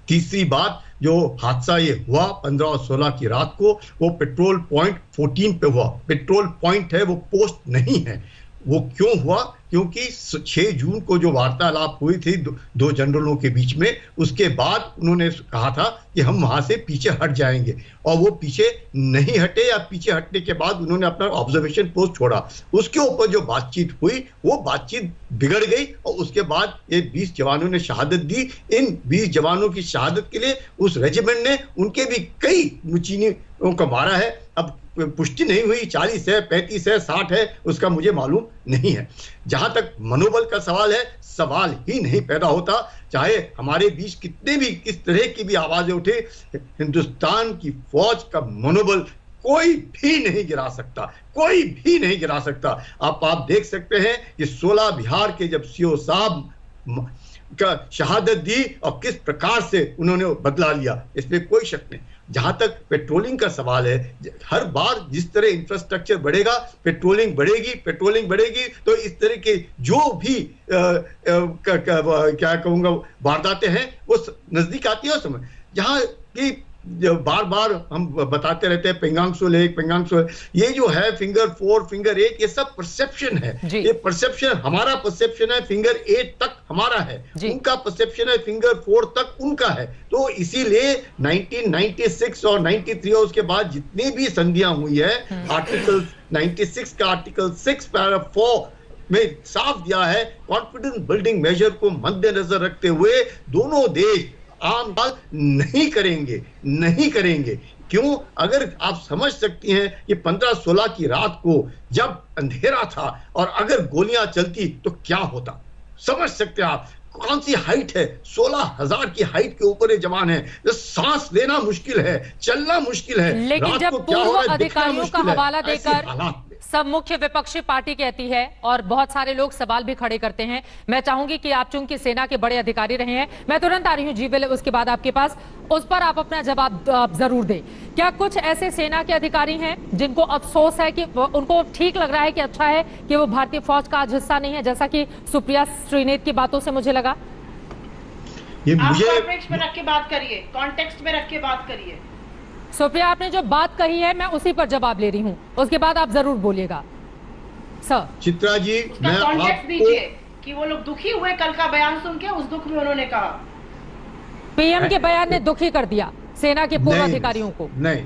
तीसरी बात, जो हादसा ये हुआ 15 और 16 की रात को, वो पेट्रोल पॉइंट 14 पे हुआ। पेट्रोल पॉइंट है, वो पोस्ट नहीं है। वो क्यों हुआ? क्योंकि 6 जून को जो वार्तालाप हुई थी दो जनरलों के बीच में, उसके बाद उन्होंने कहा था कि हम वहां से पीछे हट जाएंगे, और वो पीछे नहीं हटे, या पीछे हटने के बाद उन्होंने अपना ऑब्जर्वेशन पोस्ट छोड़ा। उसके ऊपर जो बातचीत हुई, वो बातचीत बिगड़ गई, और उसके बाद ये 20 जवानों ने शहादत दी। इन 20 जवानों की शहादत के लिए उस रेजिमेंट ने उनके भी कई मुचीनियों को मारा है। अब पुष्टि नहीं हुई, 40 है, 35 है, 60 है, उसका मुझे मालूम नहीं है। जहां तक मनोबल का सवाल है, सवाल ही नहीं पैदा होता, चाहे हमारे बीच कितने भी किस तरह की भी आवाजें उठे, हिंदुस्तान की फौज का मनोबल कोई भी नहीं गिरा सकता, कोई भी नहीं गिरा सकता। आप देख सकते हैं कि 16 बिहार के जब सीओ साहब का शहादत दी और किस प्रकार से उन्होंने बदला लिया, इसमें कोई शक नहीं। जहां तक पेट्रोलिंग का सवाल है, हर बार जिस तरह इंफ्रास्ट्रक्चर बढ़ेगा, पेट्रोलिंग बढ़ेगी, तो इस तरह के जो भी क्या कहूंगा वारदातें हैं, वो नजदीक आती है। उस समय जहां की बार बार हम बताते रहते हैं पेंगांग सो लेक, पेंगांग सो, ये जो है फिंगर 4, फिंगर 8, ये सब परसेप्शन है। ये परसेप्शन, हमारा परसेप्शन है फिंगर 8 तक हमारा है, उनका परसेप्शन है फिंगर 4 तक उनका है। तो इसीलिए 1996 और 93 और उसके बाद जितनी भी संधियां हुई है, आर्टिकल 96 का आर्टिकल 6 पैराग्राफ 4 में साफ दिया है, कॉन्फिडेंस बिल्डिंग मेजर को मद्देनजर रखते हुए दोनों देश आम बात नहीं करेंगे। क्यों? अगर आप समझ सकती हैं कि 15-16 की रात को जब अंधेरा था और अगर गोलियां चलती तो क्या होता, समझ सकते हैं आप। कौन सी हाइट है, 16,000 की हाइट के ऊपर ये जवान है, तो सांस लेना मुश्किल है, चलना मुश्किल है। लेकिन जब पूर्व अधिकारियों का हवाला देकर सब मुख्य विपक्षी पार्टी कहती है और बहुत सारे लोग सवाल भी खड़े करते हैं, मैं चाहूंगी कि आप चूंकि सेना के बड़े अधिकारी रहे हैं, मैं तुरंत आ रही हूं जीवेल उसके बाद आपके पास, उस पर आप अपना जवाब जरूर दें। क्या कुछ ऐसे सेना के अधिकारी हैं जिनको अफसोस है कि उनको ठीक लग रहा है कि अच्छा है कि वो भारतीय फौज का आज हिस्सा नहीं है, जैसा कि सुप्रिया श्रीनेत की बातों से मुझे लगा? ये मुझे कॉन्टेक्स्ट में रख के बात करिए, कॉन्टेक्स्ट में रख के बात करिए। सुप्रिया, आपने जो बात कही है मैं उसी पर जवाब ले रही हूं, उसके बाद आप जरूर बोलिएगा। सर चित्रा जी, मैं कॉन्टेक्स्ट दीजिए कि वो लोग दुखी हुए कल का बयान सुन के, उस दुख में उन्होंने कहा पीएम के बयान ने दुखी कर दिया सेना के पूर्व अधिकारियों को। नहीं,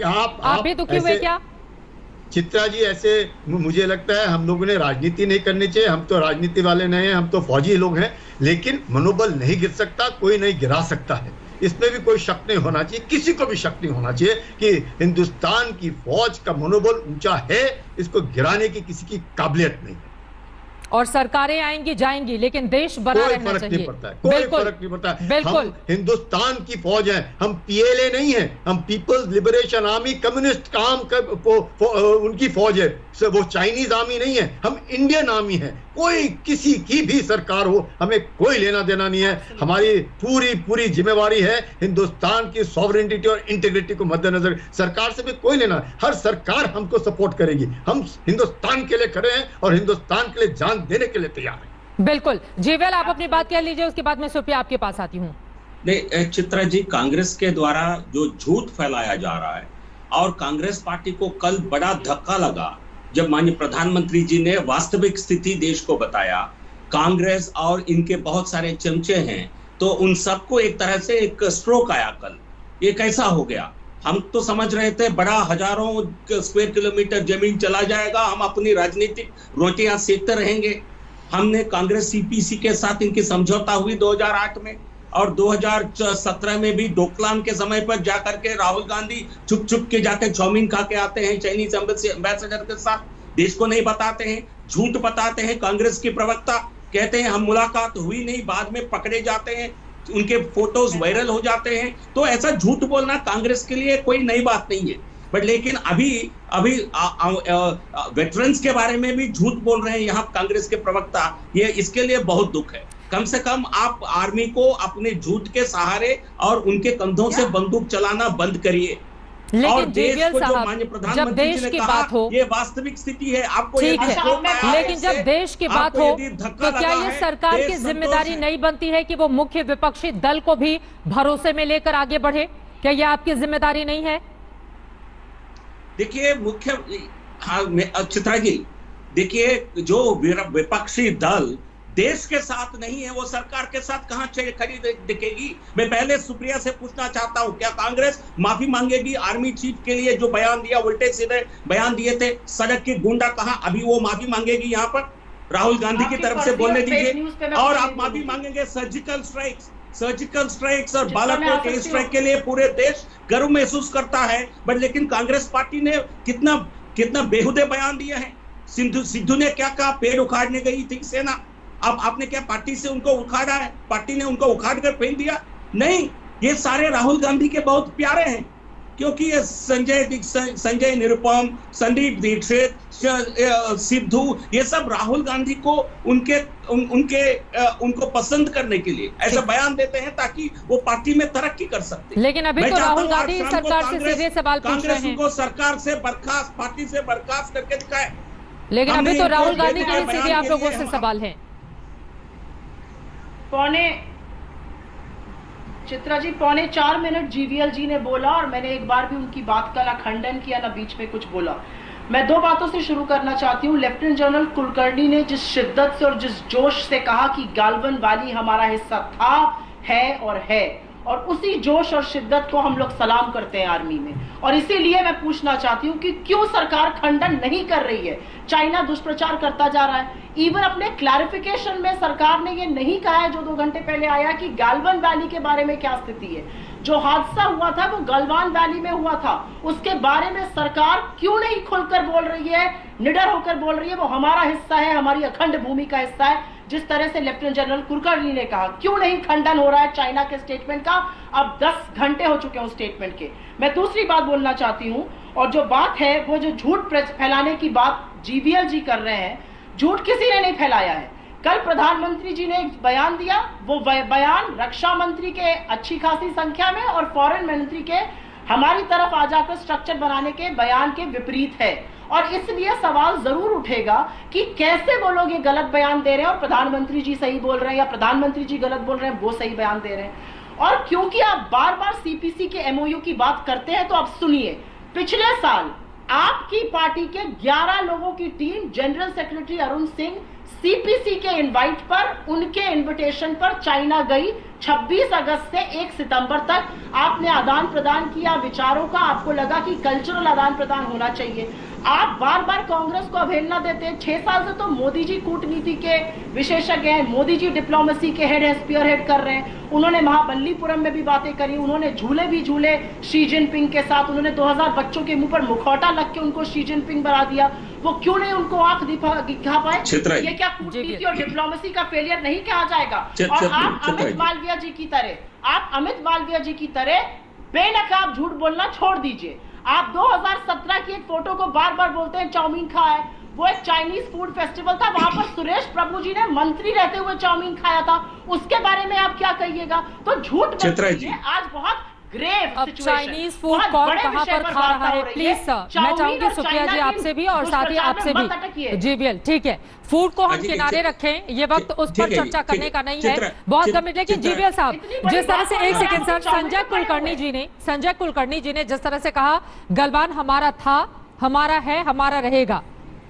आप भी दुखी हुए क्या? चित्रा जी, ऐसे मुझे लगता है हम लोगों ने राजनीति नहीं करनी चाहिए, हम तो राजनीति वाले नहीं हैं, हम तो फौजी लोग हैं, लेकिन मनोबल नहीं गिर सकता, कोई नहीं गिरा सकता है, इसमें भी कोई शक नहीं होना चाहिए, किसी को भी शक नहीं होना चाहिए कि हिंदुस्तान की फौज का मनोबल ऊंचा है, इसको गिराने की किसी की काबिलियत नहीं है। और सरकारें आएंगी जाएंगी लेकिन देश बना रहना चाहिए। कोई फर्क नहीं पड़ता है। बिल्कुल, हम हिंदुस्तान की फौज हैं, हम पीएलए नहीं है, हम पीपल्स लिबरेशन आर्मी, कम्युनिस्ट उनकी फौज है, वो चाइनीज आर्मी नहीं है, हम इंडियन आर्मी है। कोई किसी की भी सरकार हो, हमें कोई लेना देना नहीं है। हमारी पूरी जिम्मेवारी है हिंदुस्तान की सॉवरेनिटी और इंटीग्रिटी को मद्देनजर, सरकार से भी कोई लेना, हर सरकार हमको सपोर्ट करेगी, हम हिंदुस्तान के लिए खड़े हैं और हिंदुस्तान के लिए जान देने के लिए तैयार है। बिल्कुल, जीवेल आप अपनी बात कह लीजिए, उसके बाद मैं सुप्रिया आपके पास आती हूँ। चित्रा जी, कांग्रेस के द्वारा जो झूठ फैलाया जा रहा है, और कांग्रेस पार्टी को कल बड़ा धक्का लगा जब माननीय प्रधानमंत्री जी ने वास्तविक स्थिति देश को बताया। कांग्रेस और इनके बहुत सारे चमचे हैं, तो उन सबको एक तरह से एक स्ट्रोक आया कल। ये कैसा हो गया? हम तो समझ रहे थे बड़ा हजारों स्क्वायर किलोमीटर जमीन चला जाएगा, हम अपनी राजनीतिक रोटियां सेकते रहेंगे। हमने कांग्रेस सीपीसी के साथ इनकी समझौता हुई 2008 में, और 2017 में भी डोकलाम के समय पर जाकर के राहुल गांधी छुप के जाकर चाउमीन खा के आते हैं चाइनीज एम्बेसडर के साथ, देश को नहीं बताते हैं, झूठ बताते हैं। कांग्रेस के प्रवक्ता कहते हैं हम मुलाकात हुई नहीं, बाद में पकड़े जाते हैं, उनके फोटोज वायरल हो जाते हैं। तो ऐसा झूठ बोलना कांग्रेस के लिए कोई नई बात नहीं है, बट लेकिन अभी वेटरन्स के बारे में भी झूठ बोल रहे हैं यहाँ कांग्रेस के प्रवक्ता, ये इसके लिए बहुत दुख है। कम से कम आप आर्मी को अपने झूठ के सहारे और उनके कंधों से बंदूक चलाना बंद करिए। और देश को जो माननीय प्रधानमंत्री जी ने कहा, ये वास्तविक स्थिति है, आपको ठीक है, लेकिन जब देश की बात हो तो क्या ये सरकार की जिम्मेदारी नहीं बनती है कि वो मुख्य विपक्षी दल को भी भरोसे में लेकर आगे बढ़े? क्या ये आपकी जिम्मेदारी नहीं है? देखिए चित्रा जी, देखिए जो विपक्षी दल देश के साथ नहीं है, वो सरकार के साथ कहां खड़ी दिखेगी? मैं पहले सुप्रिया से पूछना चाहता हूं, क्या कांग्रेस माफी मांगेगी आर्मी चीफ के लिए जो बयान दिया, उल्टे सीधे बयान दिए थे, सड़क के गुंडा कहां? अभी वो माफी मांगेगी यहाँ पर? राहुल गांधी की तरफ से बोलने दीजिए। और आप माफी मांगेंगे सर्जिकल स्ट्राइक्स और बालाकोट एयर स्ट्राइक के लिए पूरे देश गर्व महसूस करता है, बट लेकिन कांग्रेस पार्टी ने कितना बेहुदे बयान दिए हैं। सिद्धू ने क्या कहा? पेड़ उखाड़ने गई थी सेना, अब आपने क्या पार्टी से उनको उखाड़ा है? पार्टी ने उनको उखाड़ कर फेंक दिया? नहीं, ये सारे राहुल गांधी के बहुत प्यारे हैं, क्योंकि ये संजय निरुपम, संदीप दीक्षित, सिद्धू, ये सब राहुल गांधी को उनको पसंद करने के लिए ऐसा बयान देते हैं ताकि वो पार्टी में तरक्की कर सकते। लेकिन अभी तो राहुल गांधी सरकार से सीधे सवाल पूछ रहे हैं। उनको सरकार से बर्खास्त, पार्टी से बर्खास्त करके दिखाए। लेकिन अभी तो राहुल गांधी के सीधे आप लोगों से सवाल है। चित्रा जी 3.25 मिनट जीवीएल जी ने बोला और मैंने एक बार भी उनकी बात का ना खंडन किया ना बीच में कुछ बोला। मैं दो बातों से शुरू करना चाहती हूँ। लेफ्टिनेंट जनरल कुलकर्णी ने जिस शिद्दत से और जिस जोश से कहा कि गालवन वैली हमारा हिस्सा था, है और उसी जोश और शिद्दत को हम लोग सलाम करते हैं आर्मी में। और इसीलिए मैं पूछना चाहती हूँ कि क्यों सरकार खंडन नहीं कर रही है? चाइना दुष्प्रचार करता जा रहा है। इवन अपने क्लैरिफिकेशन में सरकार ने ये नहीं कहा है जो 2 घंटे पहले आया कि गालवन वैली के बारे में क्या स्थिति है। जो हादसा हुआ था वो गलवान वैली में हुआ था, उसके बारे में सरकार क्यों नहीं खुलकर बोल रही है, निडर होकर बोल रही है? वो हमारा हिस्सा है, हमारी अखंड भूमि का हिस्सा है। जिस तरह से लेफ्टिनेंट जनरल कुलकर्णी ने कहा, क्यों नहीं खंडन हो रहा है चाइना के स्टेटमेंट का? अब 10 घंटे हो चुके हैं उस स्टेटमेंट के। मैं दूसरी बात बोलना चाहती हूँ, और जो बात है वो जो झूठ फैलाने की बात जीवीएल जी कर रहे हैं, झूठ किसी ने नहीं फैलाया है। कल प्रधानमंत्री जी ने एक बयान दिया, वो बयान रक्षा मंत्री के अच्छी खासी संख्या में और फॉरेन मंत्री के हमारी तरफ आ जाकर स्ट्रक्चर बनाने के बयान के विपरीत है। और इसलिए सवाल जरूर उठेगा कि कैसे वो लोग ये गलत बयान दे रहे हैं और प्रधानमंत्री जी सही बोल रहे हैं या प्रधानमंत्री जी गलत बोल रहे हैं, वो सही बयान दे रहे हैं। और क्योंकि आप बार बार सीपीसी के एमओयू की बात करते हैं तो आप सुनिए, पिछले साल आपकी पार्टी के 11 लोगों की team general secretary Arun Singh CPC के इनवाइट पर, उनके इनविटेशन पर चाइना गई। 26 अगस्त से 1 सितंबर तक आपने आदान प्रदान किया विचारों का। आपको लगा कि कल्चरल आदान प्रदान होना चाहिए। आप बार बार कांग्रेस को अवहेलना देते हैं। 6 साल से तो मोदी जी कूटनीति के विशेषज्ञ हैं, मोदी जी डिप्लोमेसी के हेड है, स्पीयर हेड कर रहे हैं। उन्होंने महाबलीपुरम में भी बातें करी, उन्होंने झूले भी झूले शी जिनपिंग के साथ। उन्होंने 2000 बच्चों के मुंह पर मुखौटा लग के उनको शी जिनपिंग बना दिया। वो क्यों नहीं उनको आंख दिखा पाए? ये क्या कूटनीति और डिप्लोमेसी का फेलियर नहीं कहा जाएगा? और आप अमित मालविया जी की तरह बेनकाब झूठ बोलना छोड़ दीजिए। आप 2017 की एक फोटो को बार बार बोलते हैं चाउमीन खाया है, वो एक चाइनीज फूड फेस्टिवल था, वहां पर सुरेश प्रभु जी ने मंत्री रहते हुए चाउमीन खाया था, उसके बारे में आप क्या कहिएगा? तो झूठ आज बहुत अब चाइनीज फूड कौन कहां पर खा रहा है, प्लीज सर मैं चाहूंगी सुप्रिया जी आपसे भी और साथ ही आपसे भी। जीवीएल ठीक है, फूड को हम किनारे रखें, ये वक्त उस पर चर्चा करने का नहीं है, बहुत कम। लेकिन जीवीएल साहब जिस तरह से, एक सेकंड सर, संजय कुलकर्णी जी ने जिस तरह से कहा गलवान हमारा था, हमारा है, हमारा रहेगा,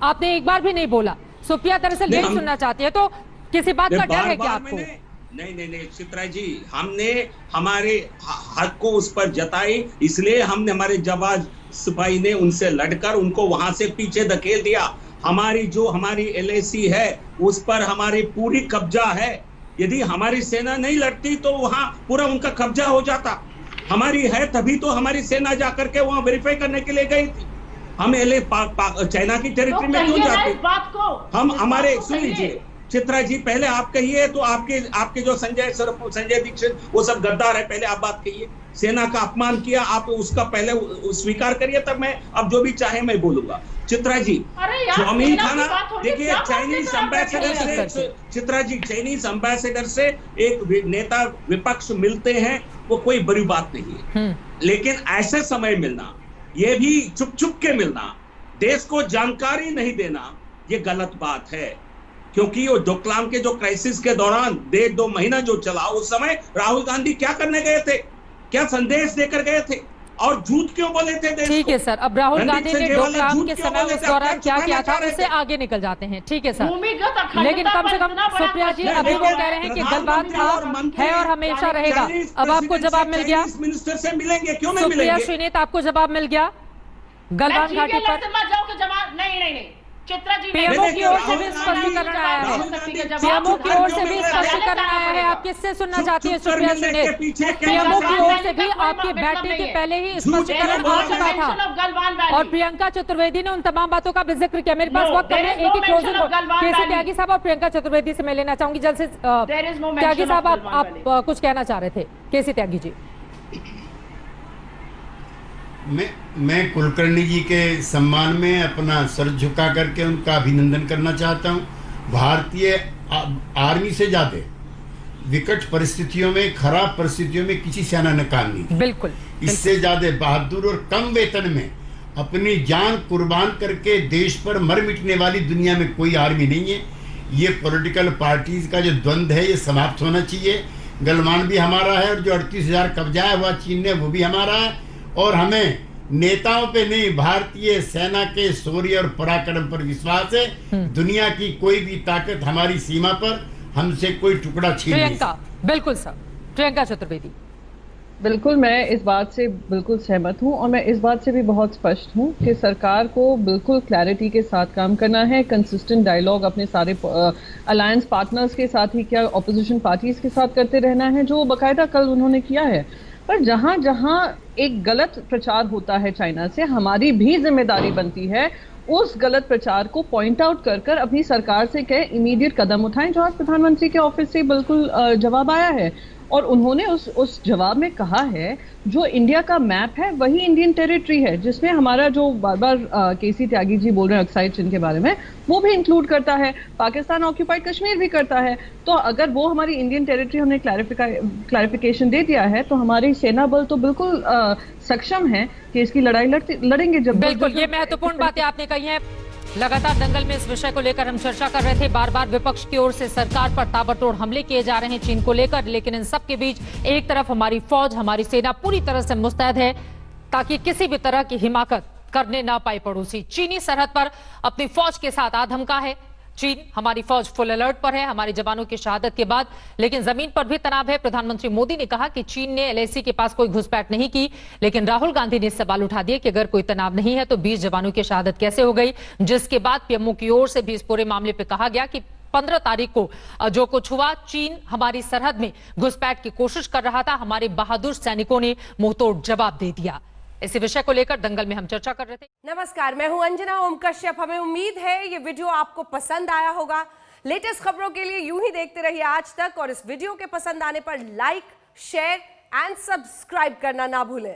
आपने एक बार भी नहीं बोला। सुप्रिया दरअसल यही सुनना चाहती है, तो किसी बात का डर है क्या आपको? नहीं चित्रा जी, हमने हमारे हक को उस पर जताई, इसलिए हमने हमारे जवान सिपाही ने उनसे लड़कर उनको वहां से पीछे धकेल दिया। हमारी एलएसी है उस पर हमारी पूरी कब्जा है। यदि हमारी सेना नहीं लड़ती तो वहां पूरा उनका कब्जा हो जाता। हमारी है तभी तो हमारी सेना जाकर के वहां वेरीफाई करने के लिए गई थी। हम चाइना की टेरिटरी में क्यों जाते? हम हमारे, सुन लीजिए चित्रा जी, पहले आप कहिए, तो आपके जो संजय दीक्षित वो सब गद्दार है, पहले आप बात कहिए। सेना का अपमान किया, आप उसका पहले स्वीकार करिए, तब मैं अब जो भी चाहे मैं बोलूंगा। चित्रा जी, चाउमीन खाना, देखिए चाइनीज एम्बेसडर से, चित्रा जी चाइनीज एम्बेसडर से एक नेता विपक्ष मिलते हैं, वो कोई बड़ी बात नहीं है, लेकिन ऐसे समय मिलना, ये भी चुप के मिलना, देश को जानकारी नहीं देना, ये गलत बात है। क्योंकि वो डोकलाम के जो क्राइसिस के दौरान 1.5-2 महीना जो चला, उस समय राहुल गांधी क्या करने गए थे, क्या संदेश देकर गए थे, और झूठ क्यों बोले थे देश? ठीक है सर, अब राहुल गांधी ने डोकलाम के समय उस दौरान क्या किया था, उससे आगे निकल जाते हैं। ठीक है सर, लेकिन कम से कम सुप्रिया जी अभी वो कह रहे हैं कि गलवान था, है और हमेशा रहेगा। अब आपको जवाब मिल गया, मिनिस्टर से मिलेंगे, क्यों नहीं मिलेंगे? सुप्रिया श्रीनेत आपको जवाब मिल गया गलवान घाटी पर? नहीं, पीएमओ की ओर से भी स्पष्टीकरण आया है, पीएमओ की ओर से भी स्पष्टीकरण आया है। आप किससे सुनना चाहती है सुप्रिया श्रीनेत? पीएमओ की ओर से भी आपके बैठने के पहले ही स्पष्टीकरण आ चुका था और प्रियंका चतुर्वेदी ने उन तमाम बातों का भी जिक्र किया। मेरे पास वक्त है, एक ही क्लोजिंग केसी त्यागी साहब और प्रियंका चतुर्वेदी से मैं लेना चाहूंगी जल्द से। त्यागी साहब आप कुछ कहना चाह रहे थे? केसी त्यागी जी। मैं कुलकर्णी जी के सम्मान में अपना सर झुका करके उनका अभिनंदन करना चाहता हूं। भारतीय आर्मी से ज्यादा विकट परिस्थितियों में, खराब परिस्थितियों में किसी सेना ने काम नहीं किया। बिल्कुल, इससे ज्यादा बहादुर और कम वेतन में अपनी जान कुर्बान करके देश पर मर मिटने वाली दुनिया में कोई आर्मी नहीं है। ये पॉलिटिकल पार्टीज का जो द्वंद्व है ये समाप्त होना चाहिए। गलवान भी हमारा है, और जो 38,000 कब्जा हुआ चीन ने वो भी हमारा है। और हमें नेताओं पे नहीं, भारतीय सेना के शौर्य और पराक्रम पर विश्वास है। दुनिया की कोई भी ताकत हमारी सीमा पर हमसे कोई टुकड़ा छीन नहीं सकती। प्रियंका, बिल्कुल सर। प्रियंका चतुर्वेदी। बिल्कुल, मैं इस बात से बिल्कुल सहमत हूं और मैं इस बात से भी बहुत स्पष्ट हूं कि सरकार को बिल्कुल क्लैरिटी के साथ काम करना है, कंसिस्टेंट डायलॉग अपने सारे अलायंस पार्टनर्स के साथ ही क्या ऑपोजिशन पार्टीज के साथ करते रहना है, जो बाकायदा कल उन्होंने किया है। पर जहां जहां एक गलत प्रचार होता है चाइना से, हमारी भी जिम्मेदारी बनती है उस गलत प्रचार को पॉइंट आउट कर कर अपनी सरकार से कहे इमीडिएट कदम उठाएं, जो आज प्रधानमंत्री के ऑफिस से बिल्कुल जवाब आया है। और उन्होंने उस जवाब में कहा है जो इंडिया का मैप है वही इंडियन टेरिटरी है, जिसमें हमारा जो बार बार केसी त्यागी जी बोल रहे हैं ऑक्साइड चिन्ह के बारे में, वो भी इंक्लूड करता है, पाकिस्तान ऑक्यूपाइड कश्मीर भी करता है। तो अगर वो हमारी इंडियन टेरिटरी हमने क्लैरिफिकेशन दे दिया है तो हमारी सेना बल तो बिल्कुल सक्षम है कि इसकी लड़ाई लड़ेंगे। जब बिल्कुल, ये महत्वपूर्ण बातें आपने कही हैं। लगातार दंगल में इस विषय को लेकर हम चर्चा कर रहे थे। बार बार विपक्ष की ओर से सरकार पर ताबड़तोड़ हमले किए जा रहे हैं चीन को लेकर, लेकिन इन सब के बीच एक तरफ हमारी फौज, हमारी सेना पूरी तरह से मुस्तैद है ताकि किसी भी तरह की हिमाकत करने ना पाए पड़ोसी। चीनी सरहद पर अपनी फौज के साथ आधमका है चीन। हमारी फौज फुल अलर्ट पर है हमारी जवानों की शहादत के बाद, लेकिन जमीन पर भी तनाव है। प्रधानमंत्री मोदी ने कहा कि चीन ने एलएसी के पास कोई घुसपैठ नहीं की, लेकिन राहुल गांधी ने सवाल उठा दिए कि अगर कोई तनाव नहीं है तो 20 जवानों की शहादत कैसे हो गई, जिसके बाद पीएमओ की ओर से भी इस पूरे मामले पर कहा गया कि 15 तारीख को जो कुछ हुआ, चीन हमारी सरहद में घुसपैठ की कोशिश कर रहा था, हमारे बहादुर सैनिकों ने मुंहतोड़ जवाब दे दिया। इसी विषय को लेकर दंगल में हम चर्चा कर रहे थे। नमस्कार, मैं हूं अंजना ओम कश्यप। हमें उम्मीद है ये वीडियो आपको पसंद आया होगा। लेटेस्ट खबरों के लिए यूं ही देखते रहिए आज तक, और इस वीडियो के पसंद आने पर लाइक, शेयर एंड सब्सक्राइब करना ना भूलें।